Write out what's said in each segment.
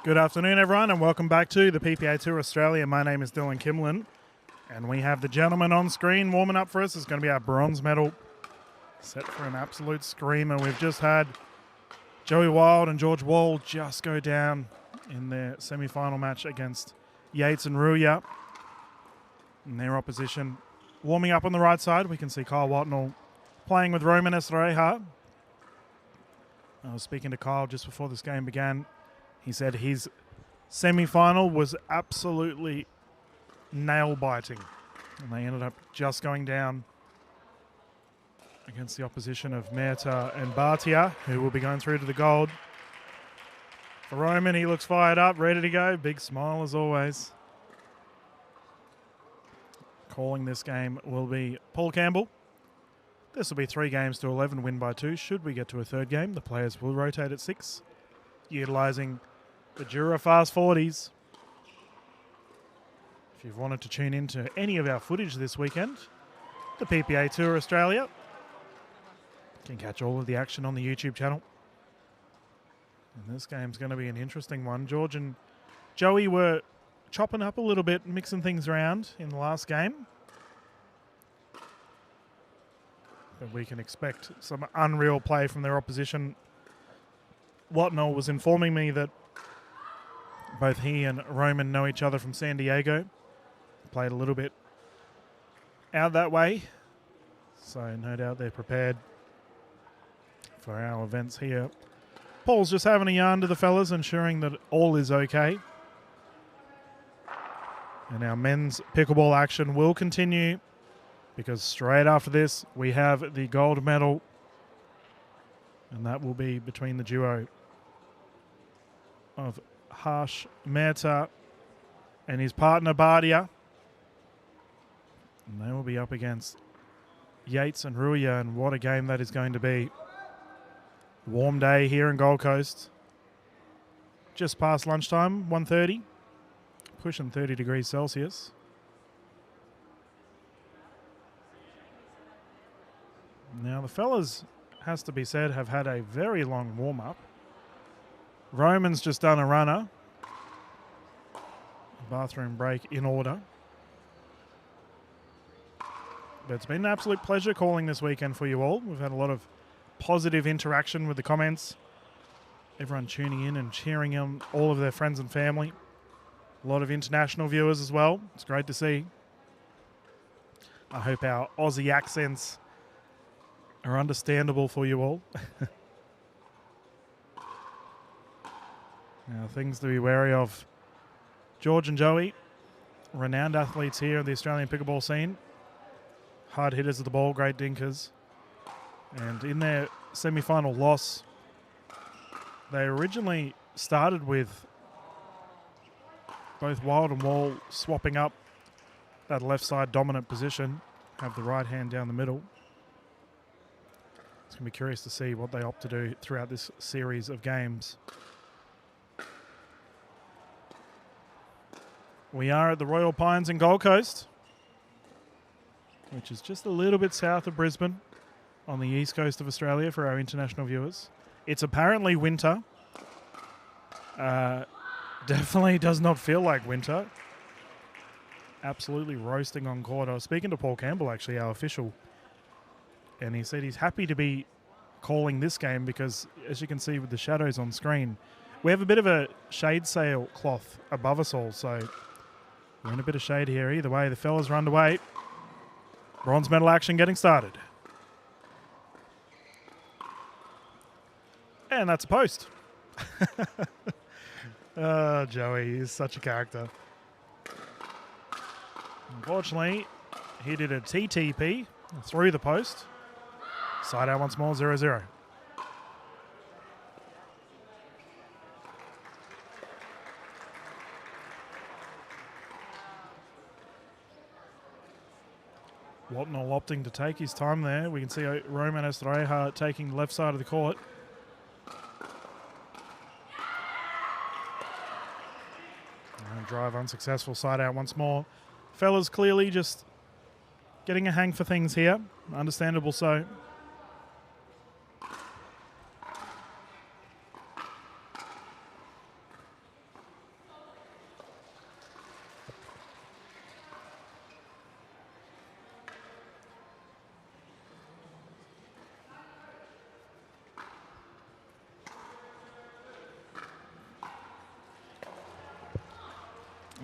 Good afternoon, everyone, and welcome back to the PPA Tour Australia. My name is Dylan Kimlin, and we have the gentleman on screen warming up for us. It's going to be our bronze medal, set for an absolute screamer. We've just had Joey Wild and George Wall just go down in their semi-final match against Yates and Ruya. In their opposition, warming up on the right side, we can see Kyle Whatnall playing with Roman Estareja. I was speaking to Kyle just before this game began. He said his semi-final was absolutely nail-biting. And they ended up just going down against the opposition of Mehta and Bhatia, who will be going through to the gold. For Roman, he looks fired up, ready to go. Big smile as always. Calling this game will be Paul Campbell. This will be 3 games to 11, win by 2. Should we get to a third game, the players will rotate at 6, utilising the JOOLA Fast 40s. If you've wanted to tune in to any of our footage this weekend, the PPA Tour Australia, you can catch all of the action on the YouTube channel. And this game's going to be an interesting one. George and Joey were chopping up a little bit, mixing things around in the last game. But we can expect some unreal play from their opposition. Whatnall was informing me that both he and Roman know each other from San Diego. Played a little bit out that way. So no doubt they're prepared for our events here. Paul's just having a yarn to the fellas, ensuring that all is okay. And our men's pickleball action will continue, because straight after this we have the gold medal, and that will be between the duo of Harsh Mehta and his partner Bhatia. And they will be up against Yates and Ruya, and what a game that is going to be. Warm day here in Gold Coast. Just past lunchtime, 1:30, pushing 30 degrees Celsius. Now the fellas, has to be said, have had a very long warm-up. Roman's just done a runner. Bathroom break in order. But it's been an absolute pleasure calling this weekend for you all. We've had a lot of positive interaction with the comments. Everyone tuning in and cheering on all of their friends and family. A lot of international viewers as well. It's great to see. I hope our Aussie accents are understandable for you all. Now, things to be wary of. George and Joey, renowned athletes here in the Australian pickleball scene. Hard hitters of the ball, great dinkers. And in their semi-final loss, they originally started with both Wild and Wall swapping up that left side dominant position, have the right hand down the middle. It's going to be curious to see what they opt to do throughout this series of games. We are at the Royal Pines in Gold Coast, which is just a little bit south of Brisbane on the east coast of Australia for our international viewers. It's apparently winter. Definitely does not feel like winter. Absolutely roasting on court. I was speaking to Paul Campbell, actually, our official, and he said he's happy to be calling this game because, as you can see with the shadows on screen, we have a bit of a shade sail cloth above us all, so we're in a bit of shade here. Either way, the fellas are underway. Bronze medal action getting started. And that's a post. Oh, Joey is such a character. Unfortunately, he did a TTP through the post. Side out once more, 0-0. Whatnall opting to take his time there. We can see Roman Estareja taking the left side of the court. And drive unsuccessful, side out once more. Fellas clearly just getting a hang for things here. Understandable so.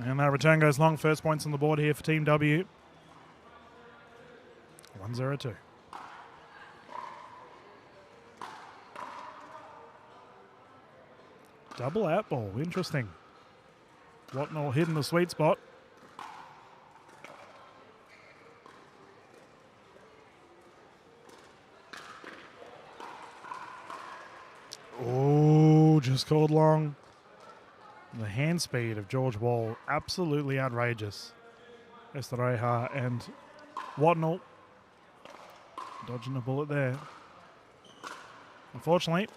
And that return goes long. First points on the board here for Team W. 1-0-2. Double out ball. Interesting. Whatnall hitting the sweet spot. Oh, just called long. The hand speed of George Wall, absolutely outrageous. Estareja and Whatnall dodging a bullet there. Unfortunately,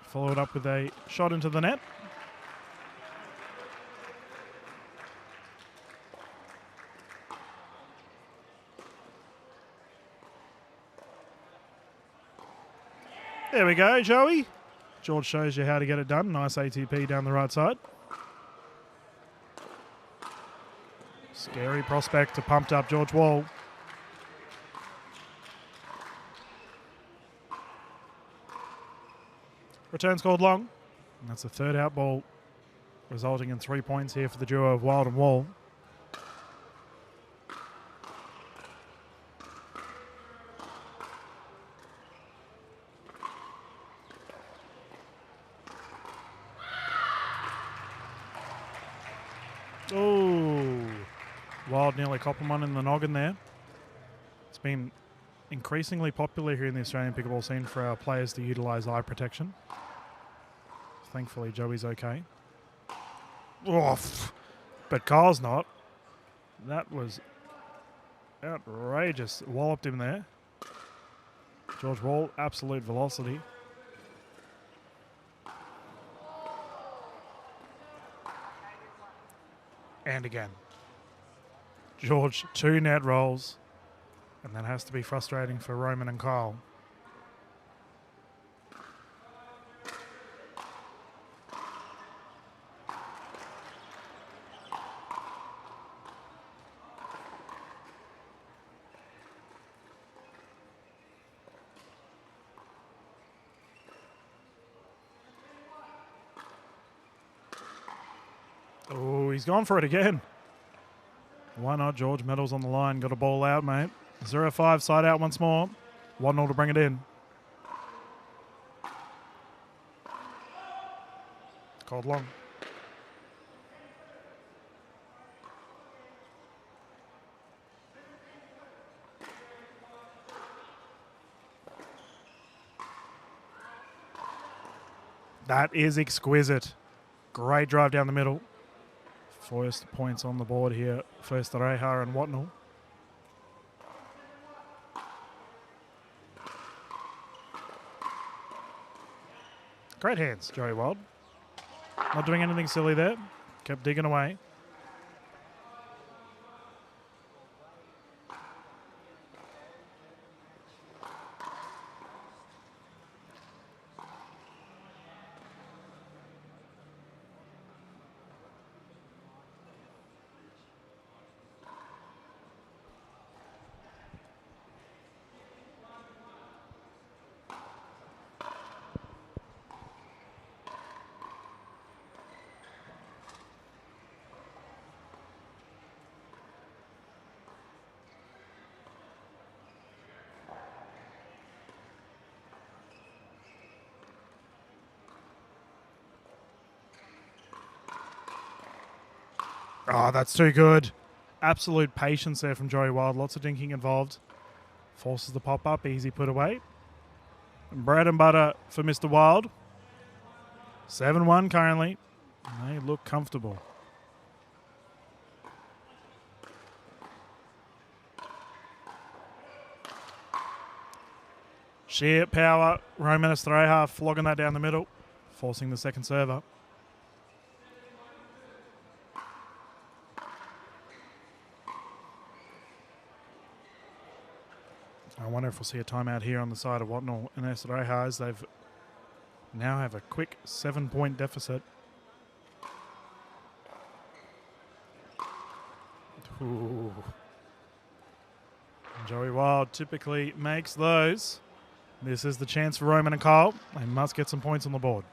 followed up with a shot into the net. There we go, Joey. George shows you how to get it done. Nice ATP down the right side. Scary prospect to pumped up George Wall. Return scored long. And that's a third out ball, resulting in 3 points here for the duo of Wild and Wall. Oh, Wild nearly cop him one in the noggin there. It's been increasingly popular here in the Australian pickleball scene for our players to utilise eye protection. Thankfully, Joey's okay. Oh, but Carl's not. That was outrageous. Walloped him there. George Wall, absolute velocity. And again. George, 2 net rolls. And that has to be frustrating for Roman and Kyle. Oh, he's gone for it again. Why not, George? Medals on the line. Got a ball out, mate. 0-5, side out once more. 1-0 to bring it in. Called long. That is exquisite. Great drive down the middle. First points on the board here. First Estareja and Whatnall. Great hands, Joey Wild. Not doing anything silly there. Kept digging away. Oh, that's too good. Absolute patience there from Joey Wild. Lots of dinking involved. Forces the pop up. Easy put away. And bread and butter for Mr. Wild. 7-1 currently. And they look comfortable. Sheer power. Roman Estareja flogging that down the middle. Forcing the second server. I wonder if we'll see a timeout here on the side of Whatnall and Estareja as they've now have a quick 7-point deficit. Ooh. Joey Wild typically makes those. This is the chance for Roman and Kyle. They must get some points on the board.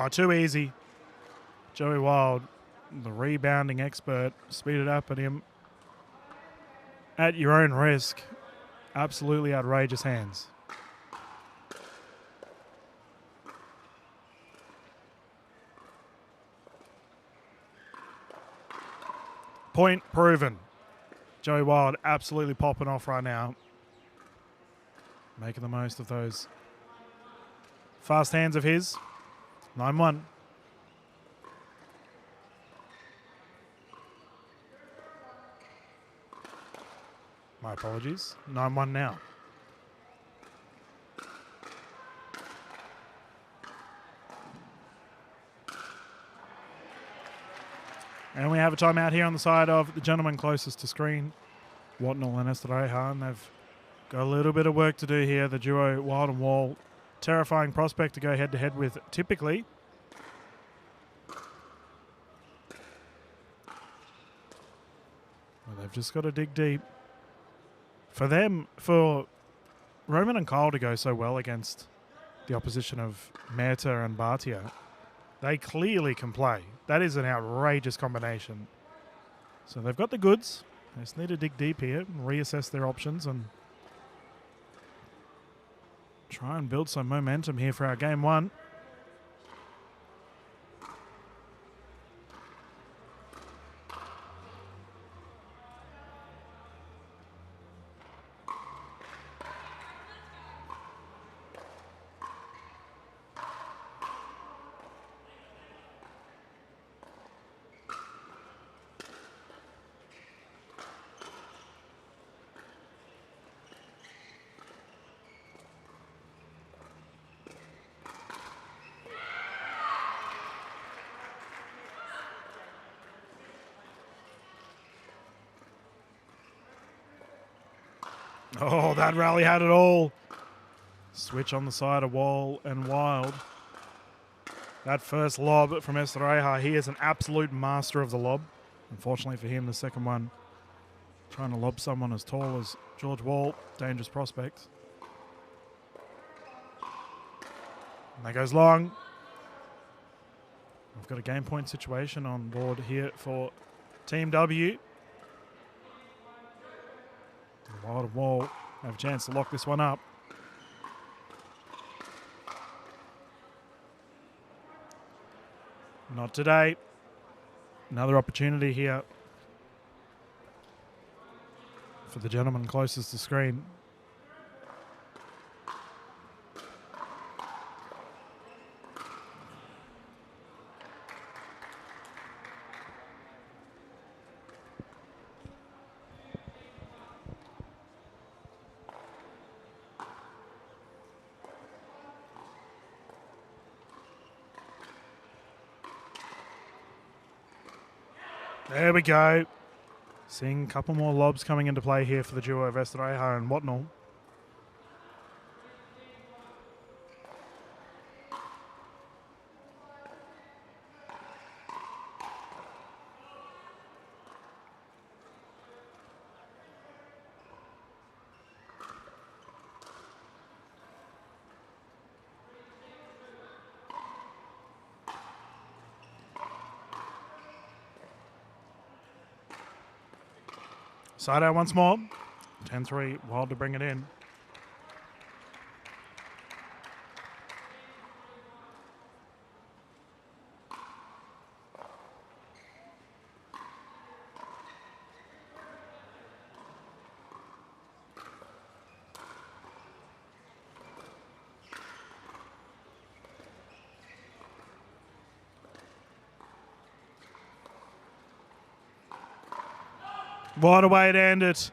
Oh, too easy. Joey Wild, the rebounding expert, speeded up at him at your own risk. Absolutely outrageous hands. Point proven. Joey Wild absolutely popping off right now. Making the most of those fast hands of his. 9-1. My apologies. 9-1 now. And we have a timeout here on the side of the gentleman closest to screen, Whatnall and Estareja, and they've got a little bit of work to do here. The duo Wild and Wall, terrifying prospect to go head-to-head with typically. Well, they've just got to dig deep. For them, for Roman and Kyle to go so well against the opposition of Mehta and Bhatia, they clearly can play. That is an outrageous combination. So they've got the goods. They just need to dig deep here and reassess their options and try and build some momentum here for our game one. Oh, that rally had it all. Switch on the side of Wall and Wild. That first lob from Estareja, he is an absolute master of the lob. Unfortunately for him, the second one, trying to lob someone as tall as George Wall, dangerous prospect. And that goes long. We've got a game point situation on board here for Team W. Wild and Wall have a chance to lock this one up. Not today. Another opportunity here for the gentleman closest to screen. There we go. Seeing a couple more lobs coming into play here for the duo of Estareja and Whatnall. Side out once more. 10-3, Wild to bring it in. What a way to end it.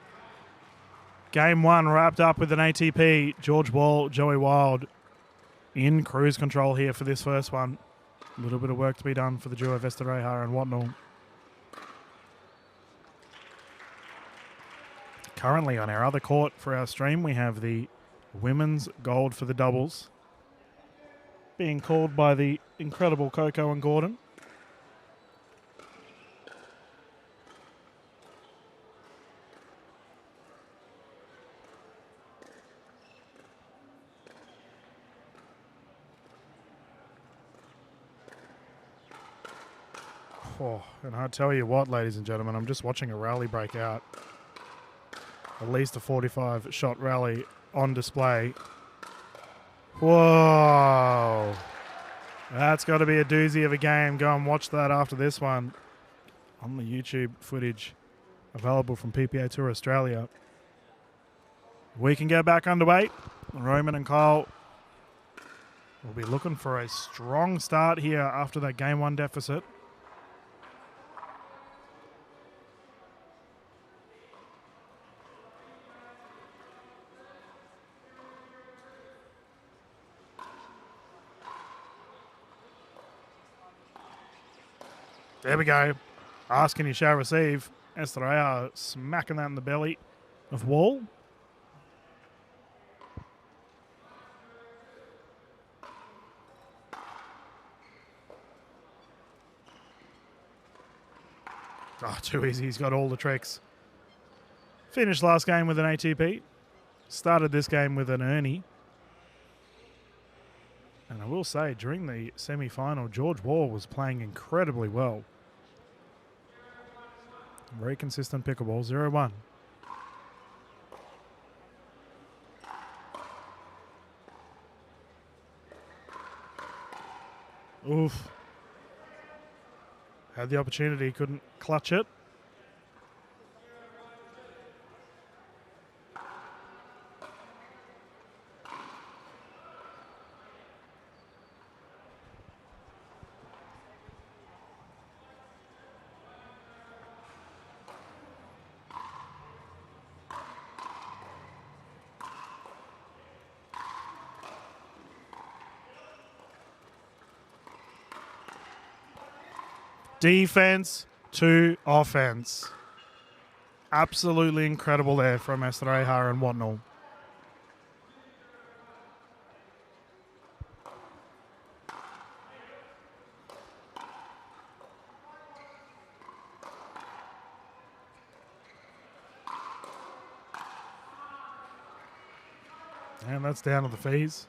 Game one wrapped up with an ATP. George Wall, Joey Wild in cruise control here for this first one. A little bit of work to be done for the duo of Estareja and Whatnall. Currently on our other court for our stream, we have the women's gold for the doubles being called by the incredible Coco and Gordon. Oh, and I tell you what, ladies and gentlemen, I'm just watching a rally break out. At least a 45-shot rally on display. Whoa. That's got to be a doozy of a game. Go and watch that after this one on the YouTube footage available from PPA Tour Australia. We can get back underway. Roman and Kyle will be looking for a strong start here after that game one deficit. There we go. Ask and you shall receive. Estareja smacking that in the belly of Wall. Oh, too easy. He's got all the tricks. Finished last game with an ATP. Started this game with an Ernie. And I will say, during the semi-final, George Wall was playing incredibly well. Very consistent pickleball, 0-1. Oof. Had the opportunity, couldn't clutch it. Defense to offense. Absolutely incredible there from Estareja and Whatnall. And that's down to the FIZZ.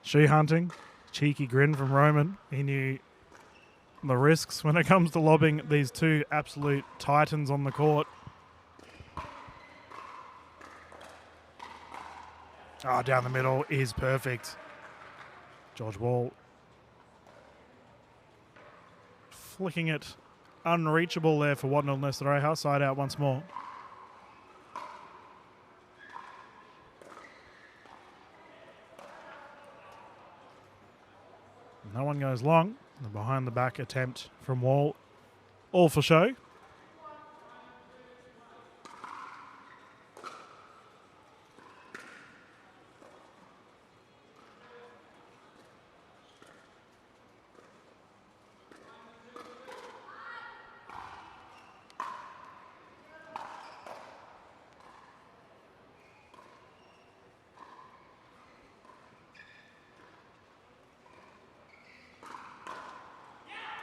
Shoe hunting. Cheeky grin from Roman. He knew the risks when it comes to lobbing these two absolute titans on the court. Oh, down the middle is perfect. George Wall flicking it unreachable there for Whatnall and Estareja. Side out once more. No one goes long. The behind the back attempt from Wall. All for show.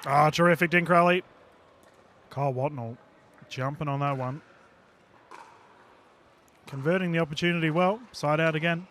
Ah, terrific dink rally. Kyle Whatnall jumping on that one. Converting the opportunity well. Side out again.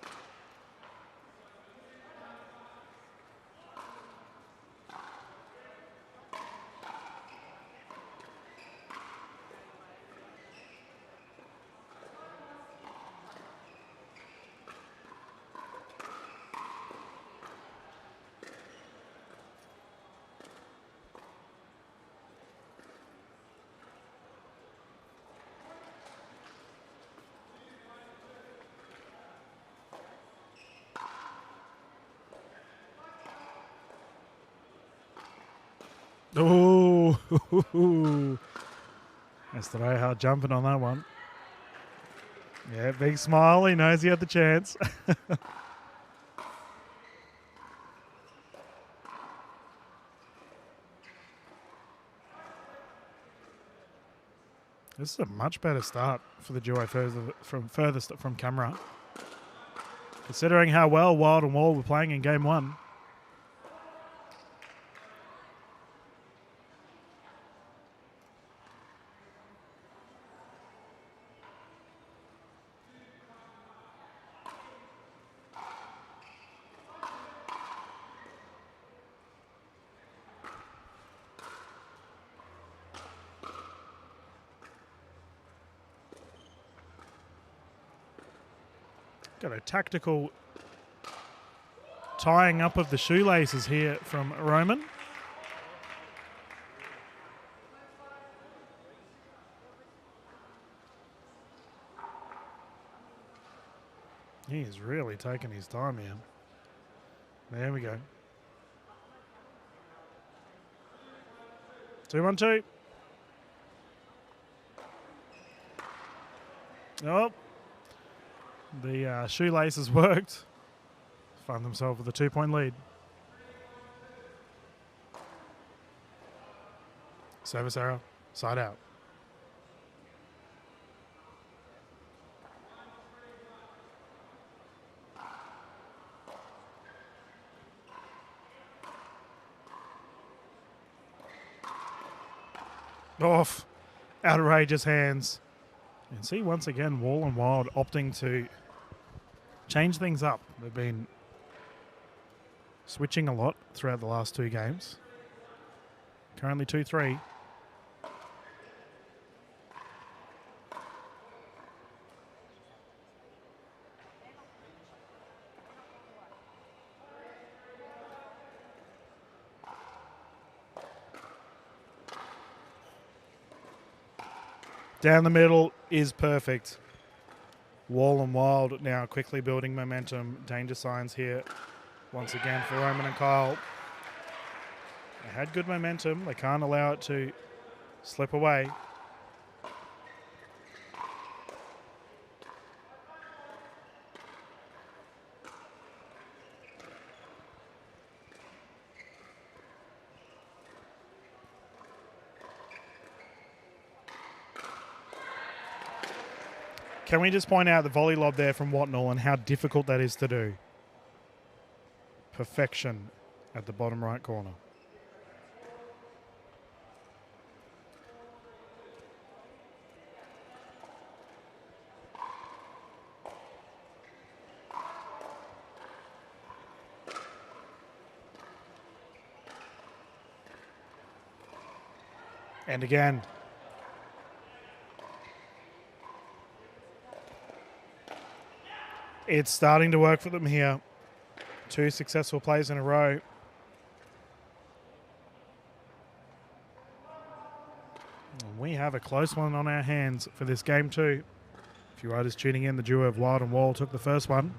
Oh, Estareja jumping on that one. Yeah, big smile. He knows he had the chance. This is a much better start for the duo furthest from camera. Considering how well Wild and Wall were playing in game one. Got a tactical tying up of the shoelaces here from Roman. He is really taking his time here. There we go. 2-1-2. Oh, the shoelaces worked. Find themselves with a 2-point lead. Service error, side out. Off. Outrageous hands. And see once again Wall and Wild opting to change things up. They've been switching a lot throughout the last 2 games. Currently 2-3. Down the middle is perfect. Wall and Wild now quickly building momentum. Danger signs here once again for Roman and Kyle. They had good momentum. They can't allow it to slip away. Can we just point out the volley lob there from Whatnall and how difficult that is to do? Perfection at the bottom right corner. And again. It's starting to work for them here. 2 successful plays in a row. And we have a close one on our hands for this game too. If you are just tuning in, the duo of Wild and Wall took the first one.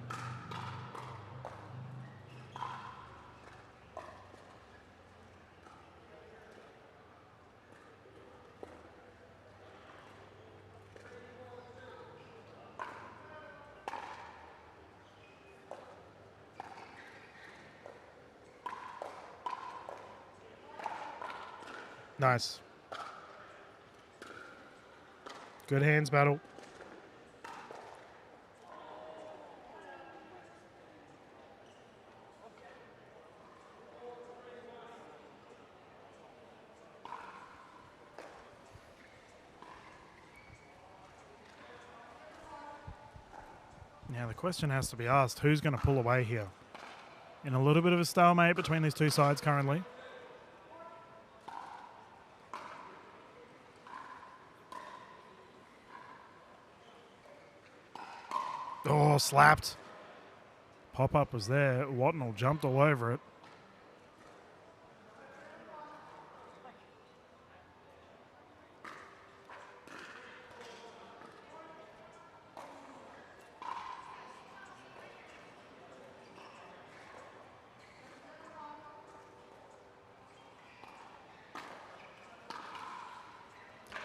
Nice. Good hands battle. Now the question has to be asked, who's going to pull away here? In a little bit of a stalemate between these two sides currently. Oh, slapped. Pop-up was there. Whatnall jumped all over it.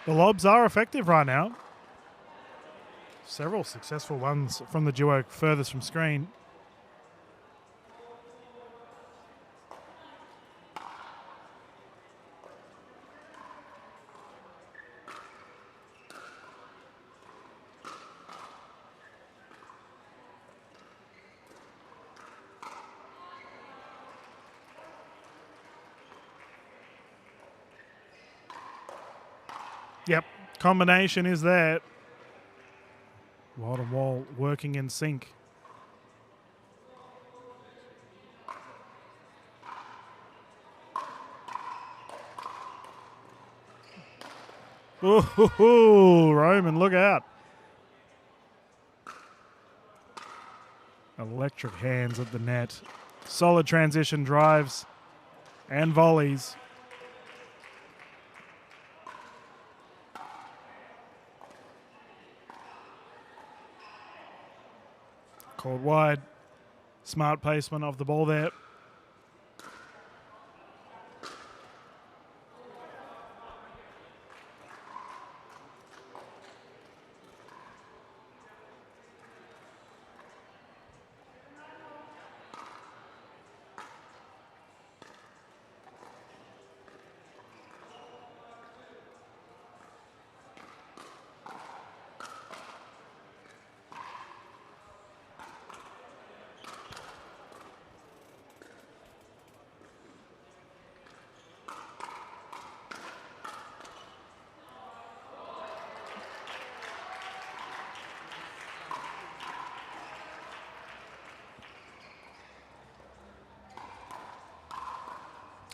The lobs are effective right now. Several successful ones from the duo furthest from screen. Yep, combination is there. Wild and Wall working in sync. Ooh, Roman, look out. Electric hands at the net. Solid transition drives and volleys. Called wide. Smart placement of the ball there.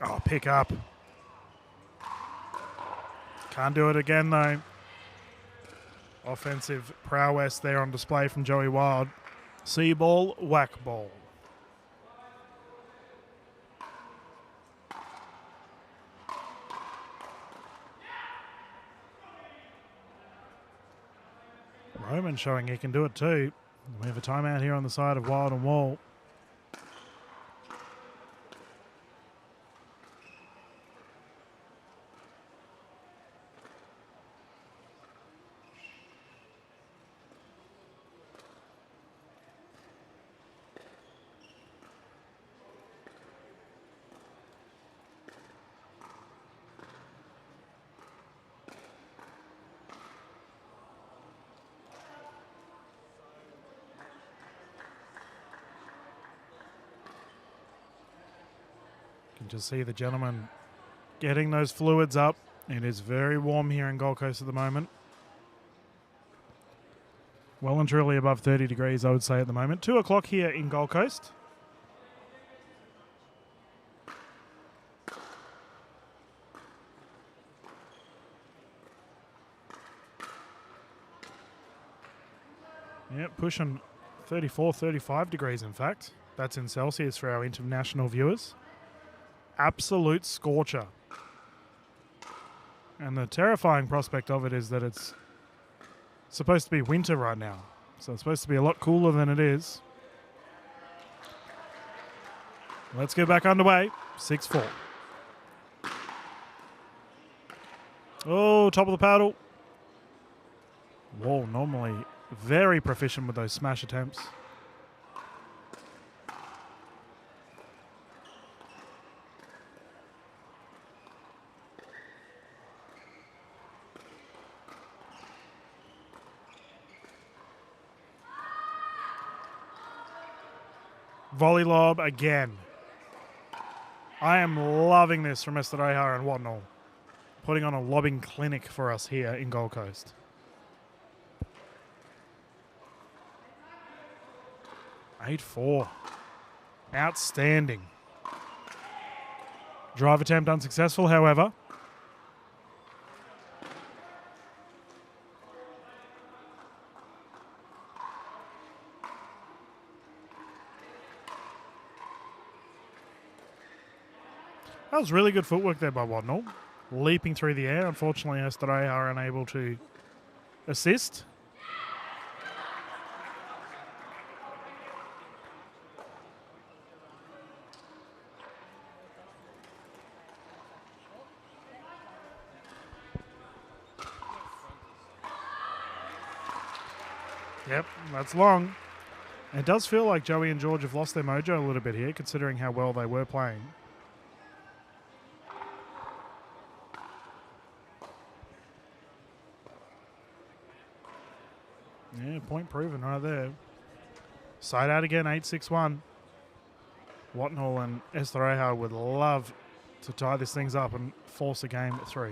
Oh, pick up. Can't do it again, though. Offensive prowess there on display from Joey Wild. See ball, whack ball. Roman showing he can do it too. We have a timeout here on the side of Wild and Wall. You can just see the gentleman getting those fluids up. It is very warm here in Gold Coast at the moment. Well and truly above 30 degrees, I would say, at the moment. 2 o'clock here in Gold Coast. Yep, pushing 34, 35 degrees, in fact. That's in Celsius for our international viewers. Absolute scorcher. And the terrifying prospect of it is that it's supposed to be winter right now. So it's supposed to be a lot cooler than it is. Let's get back underway. 6-4. Oh, top of the paddle. Whoa, normally very proficient with those smash attempts. Volley lob again. I am loving this from Estareja and Whatnall. Putting on a lobbing clinic for us here in Gold Coast. Eight 4. Outstanding. Drive attempt unsuccessful, however. That was really good footwork there by Whatnall. Leaping through the air. Unfortunately, Estareja are unable to assist. Yep, that's long. It does feel like Joey and George have lost their mojo a little bit here, considering how well they were playing. Yeah, point proven right there. Side out again, 8-6-1. Whatnall and Estareja would love to tie this things up and force a game at 3.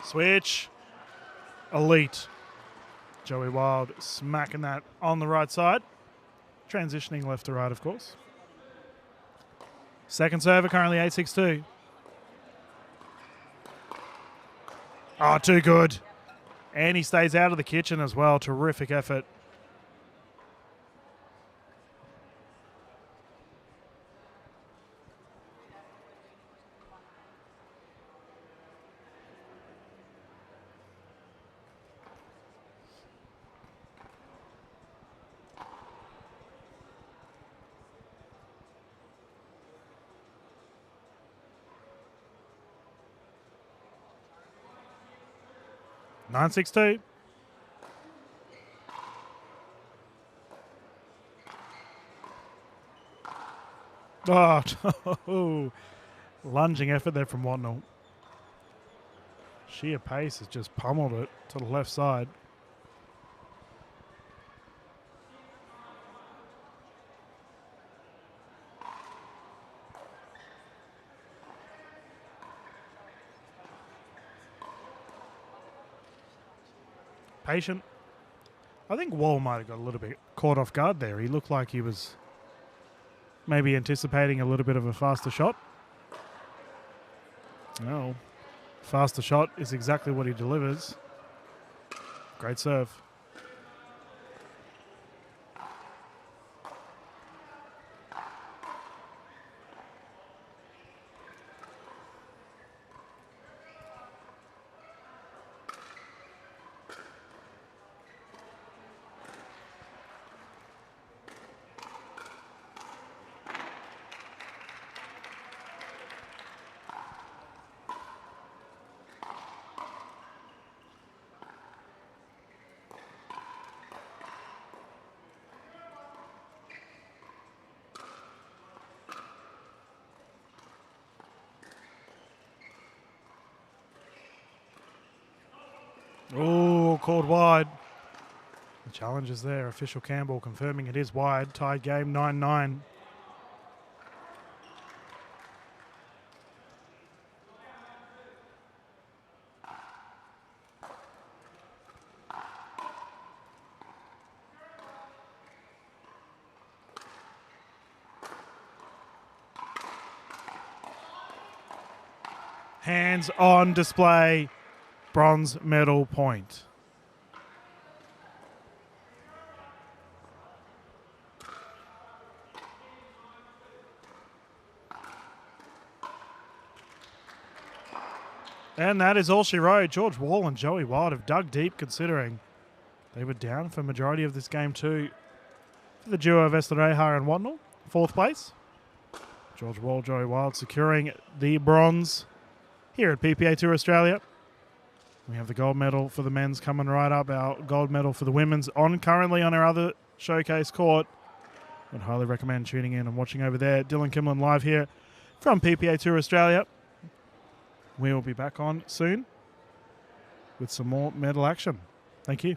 Switch. Elite. Joey Wild smacking that on the right side. Transitioning left to right, of course. Second server currently 8-6-2. Oh, too good. And he stays out of the kitchen as well. Terrific effort. Nine, 6-2. Oh, lunging effort there from Whatnall. Sheer pace has just pummeled it to the left side. Patient. I think Wall might have got a little bit caught off guard there. He looked like he was maybe anticipating a little bit of a faster shot. No. Faster shot is exactly what he delivers. Great serve. Oh, called wide. The challenge is there. Official Campbell confirming it is wide. Tied game 9-9. Hands on display. Bronze medal point. And that is all she wrote. George Wall and Joey Wild have dug deep, considering they were down for majority of this game too. For the duo of Estareja and Whatnall, fourth place. George Wall, Joey Wild securing the bronze here at PPA Tour Australia. We have the gold medal for the men's coming right up. Our gold medal for the women's currently on our other showcase court. Would highly recommend tuning in and watching over there. Dylan Kimlin live here from PPA Tour Australia. We will be back on soon with some more medal action. Thank you.